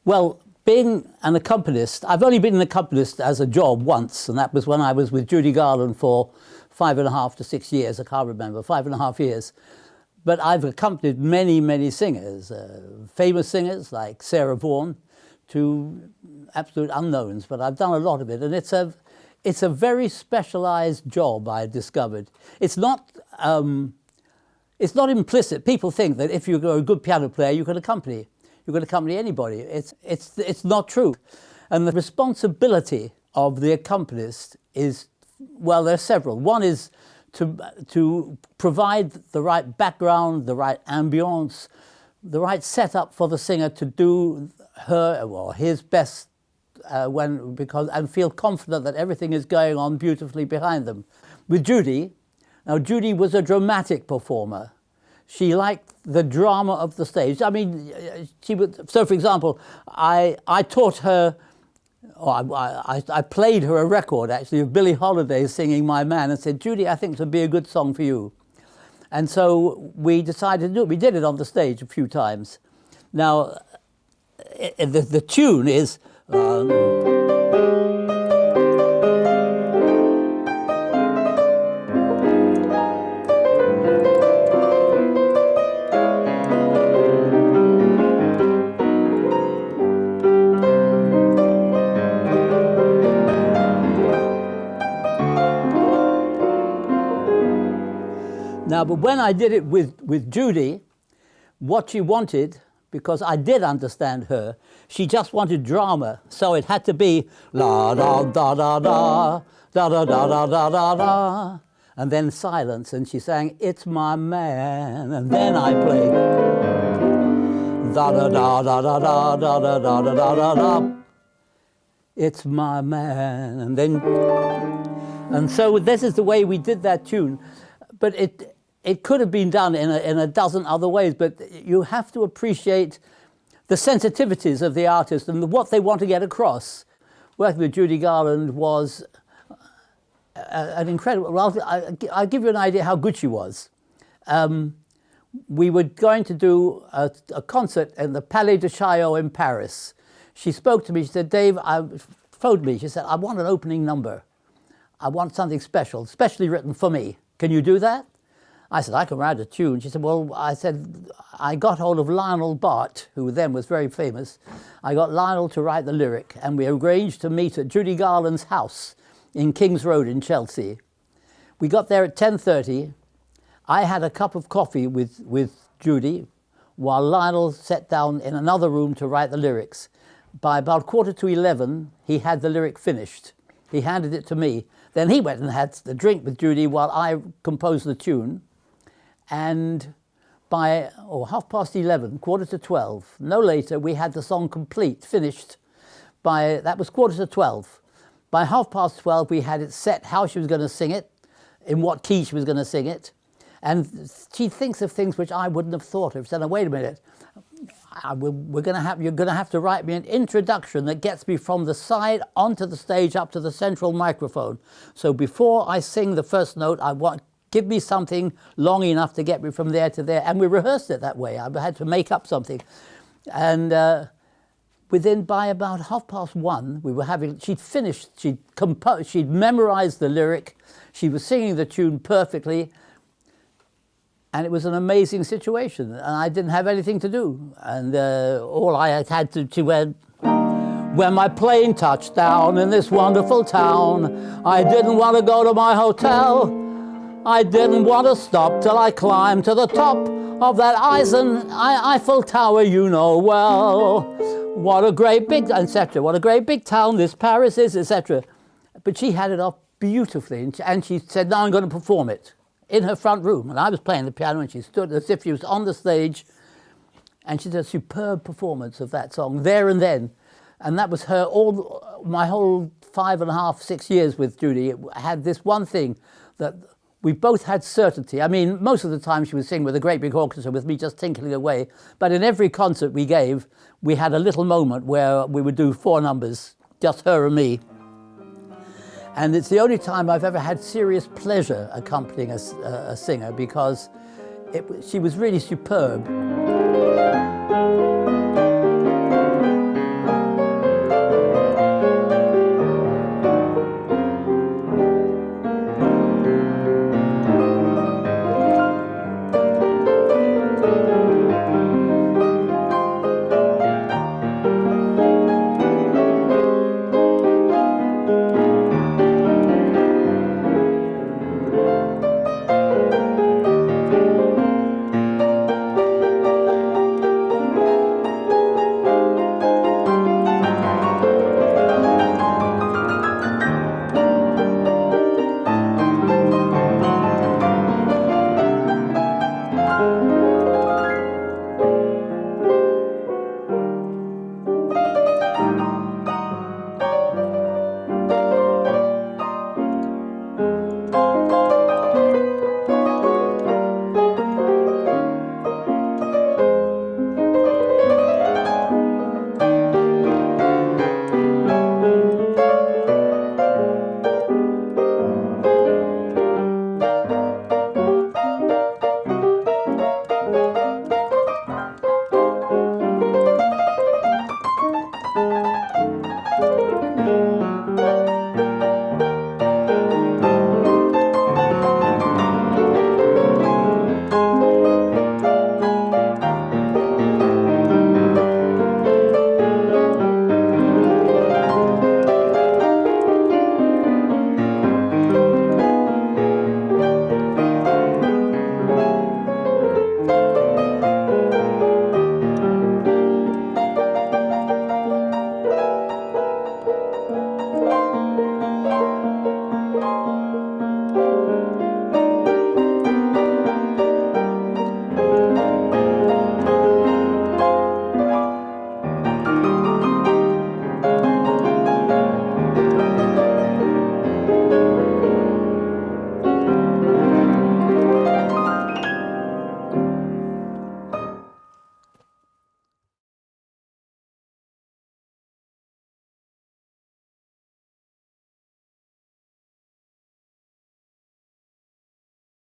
Well, being an accompanist, I've only been an accompanist as a job once, and that was when I was with Judy Garland for 5.5 to 6 years, I can't remember, 5.5 years. But I've accompanied many, many singers, famous singers like Sarah Vaughan, to absolute unknowns, but I've done a lot of it, and it's a very specialized job, I discovered. It's not implicit. People think that if you're a good piano player, you can accompany anybody. It's not true. And the responsibility of the accompanist is, well, there's several. One is to provide the right background, the right ambience, the right setup for the singer to do her or his best and feel confident that everything is going on beautifully behind them. With Judy, now Judy was a dramatic performer. She liked the drama of the stage. I mean, so for example, I taught her, I played her a record actually of Billie Holiday singing My Man and said, Judy, I think it would be a good song for you. And so we decided to do it. We did it on the stage a few times. Now, the tune is... Now, but when I did it with Judy, what she wanted, because I did understand her, she just wanted drama. So it had to be la da da da da da da da da da da da, and then silence. And she sang, "It's my man," and then I played da da da da da da da da da da da da da. It's my man, and so this is the way we did that tune, but it could have been done in a dozen other ways, but you have to appreciate the sensitivities of the artist and what they want to get across. Working with Judy Garland was an incredible... Well, I'll give you an idea how good she was. We were going to do a concert in the Palais de Chaillot in Paris. She spoke to me, she said, Dave, phoned me, she said, I want an opening number. I want something special, specially written for me. Can you do that? I said, I can write a tune. She said, well, I got hold of Lionel Bart, who then was very famous. I got Lionel to write the lyric, and we arranged to meet at Judy Garland's house in King's Road in Chelsea. We got there at 10:30. I had a cup of coffee with Judy, while Lionel sat down in another room to write the lyrics. By about 11:15, he had the lyric finished. He handed it to me. Then he went and had the drink with Judy while I composed the tune. And by 11:30, 11:45, no later, we had the song complete, finished. That was 11:45. By 12:30, we had it set, how she was going to sing it, in what key she was going to sing it. And she thinks of things which I wouldn't have thought of. She said, now, wait a minute, you're going to have to write me an introduction that gets me from the side onto the stage up to the central microphone. So before I sing the first note, give me something long enough to get me from there to there. And we rehearsed it that way. I had to make up something. And by about 1:30, she'd finished, she'd memorized the lyric, she was singing the tune perfectly, and it was an amazing situation. And I didn't have anything to do. And all I had to when my plane touched down in this wonderful town, I didn't want to go to my hotel. I didn't want to stop till I climbed to the top of that Eiffel Tower, you know well. What a great big, etc. What a great big town this Paris is, etc. But she had it off beautifully, and she said, now I'm going to perform it in her front room. And I was playing the piano, and she stood as if she was on the stage, and she did a superb performance of that song there and then. And that was my whole 5.5, 6 years with Judy. It had this one thing that we both had certainty. I mean, most of the time she would sing with a great big orchestra with me just tinkling away. But in every concert we gave, we had a little moment where we would do 4 numbers, just her and me. And it's the only time I've ever had serious pleasure accompanying a singer, because she was really superb.